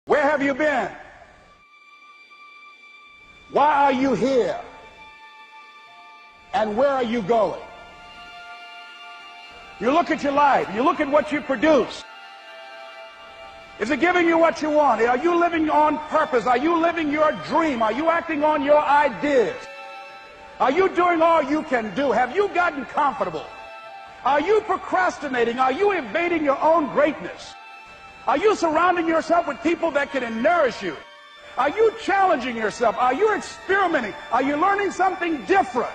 Where have you been? Why are you here? And where are you going? You look at your life, you look at what you produce. Is it giving you what you want? Are you living on purpose? Are you living your dream? Are you acting on your ideas? Are you doing all you can do? Have you gotten comfortable? Are you procrastinating? Are you evading your own greatness? Are you surrounding yourself with people that can nourish you? Are you challenging yourself? Are you experimenting? Are you learning something different?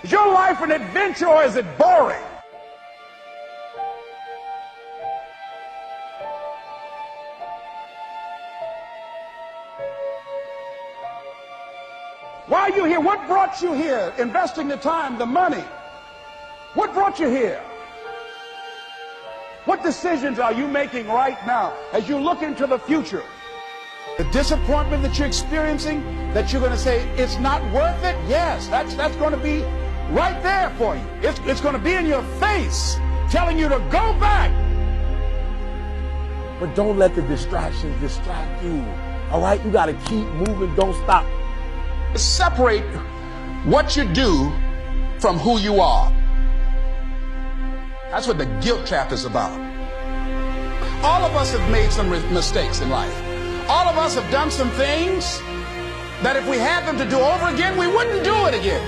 Is your life an adventure or is it boring? Why are you here? What brought you here? Investing the time, the money. What brought you here? What decisions are you making right now as you look into the future? The disappointment that you're experiencing, that you're going to say, it's not worth it? Yes, that's going to be right there for you. It's going to be in your face, telling you to go back. But don't let the distractions distract you. All right? You got to keep moving. Don't stop. Separate what you do from who you are. That's what the guilt trap is about. All of us have made some mistakes in life. All of us have done some things that if we had them to do over again, we wouldn't do it again.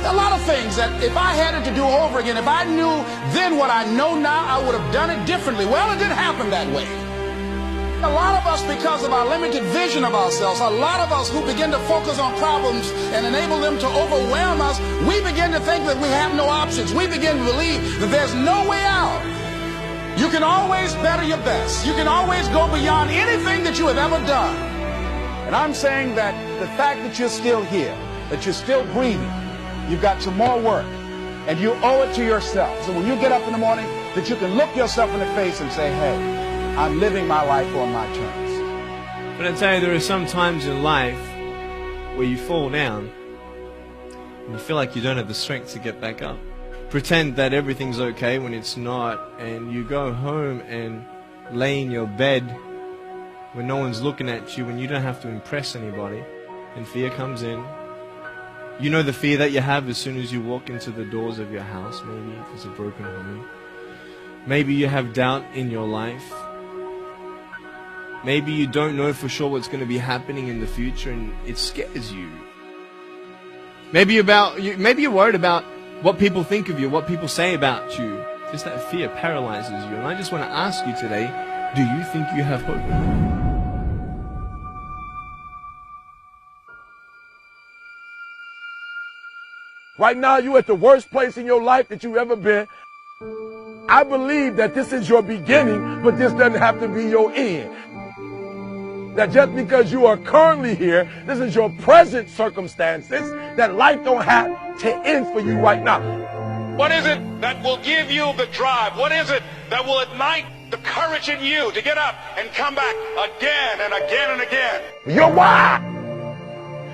A lot of things that if I had it to do over again, if I knew then what I know now, I would have done it differently. Well, it didn't happen that way. A lot of us, because of our limited vision of ourselves, a lot of us who begin to focus on problems and enable them to overwhelm us, we begin to think that we have no options. We begin to believe that there's no way out. You can always better your best. You can always go beyond anything that you have ever done. And I'm saying that the fact that you're still here, that you're still breathing, you've got some more work, and you owe it to yourself. So when you get up in the morning, that you can look yourself in the face and say, hey, I'm living my life on my terms. But I tell you, there are some times in life where you fall down and you feel like you don't have the strength to get back up. Pretend that everything's okay when it's not, and you go home and lay in your bed when no one's looking at you, when you don't have to impress anybody, and fear comes in. You know the fear that you have as soon as you walk into the doors of your house, maybe if it's a broken home. Maybe you have doubt in your life. Maybe you don't know for sure what's going to be happening in the future and it scares you. Maybe you're worried about what people think of you, what people say about you. Just that fear paralyzes you. And I just want to ask you today, do you think you have hope? Right now, you're at the worst place in your life that you've ever been. I believe that this is your beginning, but this doesn't have to be your end. That just because you are currently here, this is your present circumstances, that life don't have to end for you right now. What is it that will give you the drive? What is it that will ignite the courage in you to get up and come back again and again and again? Your why.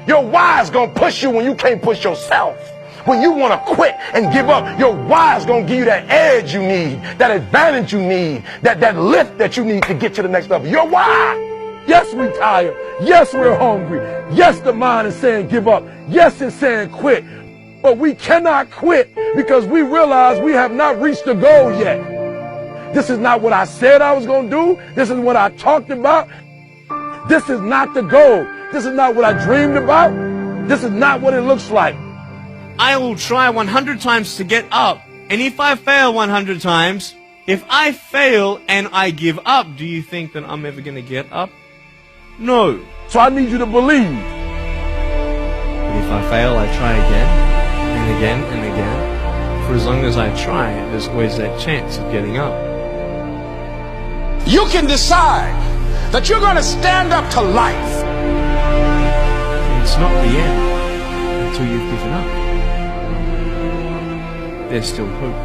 Your why is going to push you when you can't push yourself. When you want to quit and give up, your why is going to give you that edge you need, that advantage you need, that lift that you need to get to the next level. Your why. Yes, we're tired. Yes, we're hungry. Yes, the mind is saying give up. Yes, it's saying quit. But we cannot quit because we realize we have not reached the goal yet. This is not what I said I was going to do. This is what I talked about. This is not the goal. This is not what I dreamed about. This is not what it looks like. I will try 100 times to get up. And if I fail 100 times, if I fail and I give up, do you think that I'm ever going to get up? No. So I need you to believe. But if I fail, I try again and again and again. For as long as I try, there's always that chance of getting up. You can decide that you're going to stand up to life. And it's not the end until you've given up. There's still hope.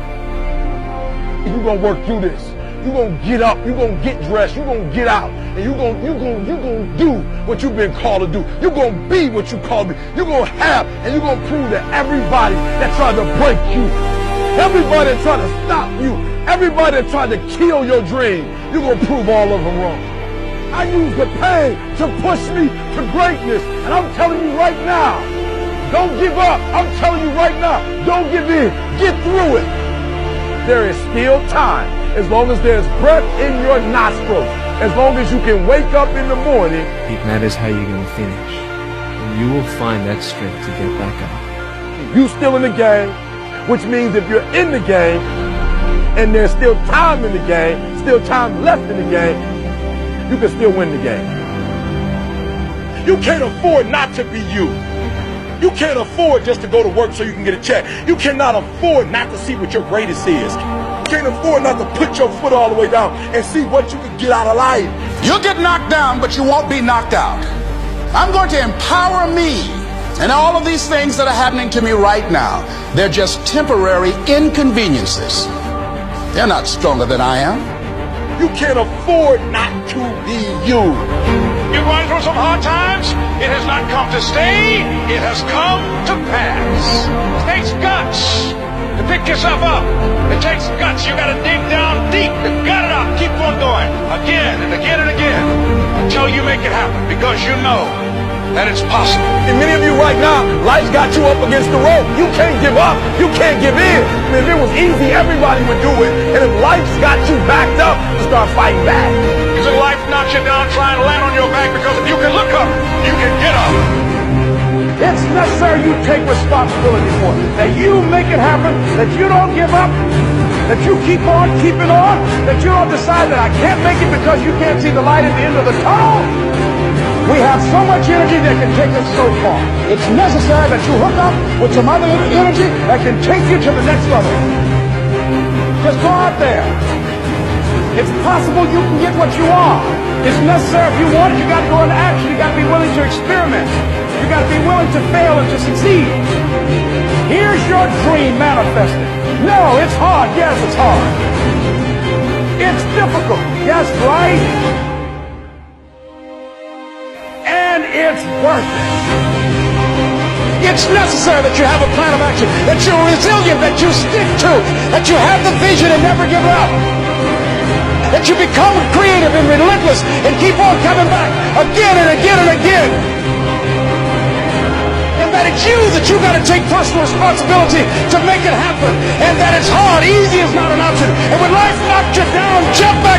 You're going to work through this. You're going to get up. You're going to get dressed. You're going to get out. And you're going to do what you've been called to do. You're going to be what you called to be. You're going to have, and you're going to prove to everybody that tried to break you, everybody that tried to stop you, everybody that tried to kill your dream, you're going to prove all of them wrong. I use the pain to push me to greatness. And I'm telling you right now, don't give up. I'm telling you right now, don't give in. Get through it. There is still time. As long as there's breath in your nostrils, as long as you can wake up in the morning. It matters how you're going to finish. And you will find that strength to get back up. You still in the game, which means if you're in the game and there's still time in the game, still time left in the game, you can still win the game. You can't afford not to be you. You can't afford just to go to work so you can get a check. You cannot afford not to see what your greatest is. You can't afford not to put your foot all the way down and see what you can get out of life. You'll get knocked down, but you won't be knocked out. I'm going to empower me. And all of these things that are happening to me right now, they're just temporary inconveniences. They're not stronger than I am. You can't afford not to be you. You're going through some hard times. It has not come to stay. It has come to pass. It takes guts to pick yourself up. It takes guts. You got to dig down deep to gut it up. Keep on going again and again and again until you make it happen, because you know that it's possible. And many of you right now, life's got you up against the rope. You can't give up. You can't give in. If it was easy, everybody would do it. And if life's got you backed up, you start fighting back. Because if life knocks you down, try and land on your back, because if you can look up, you can get up. It's necessary you take responsibility for it. That you make it happen, that you don't give up, that you keep on keeping on, that you don't decide that I can't make it because you can't see the light at the end of the tunnel. We have so much energy that can take us so far. It's necessary that you hook up with some other energy that can take you to the next level. Just go out there. It's possible you can get what you want. It's necessary. If you want it, you got to go into action. You got to be willing to experiment. You got to be willing to fail and to succeed. Here's your dream manifested. No, it's hard. Yes, it's hard. It's difficult. Yes, right? And it's worth it. It's necessary that you have a plan of action, that you're resilient, that you stick to, that you have the vision and never give up, that you become creative and relentless and keep on coming back again and again and again. And that it's you that you got to take personal responsibility to make it happen. And that it's hard. Easy is not an option. And when life knocks you down, jump back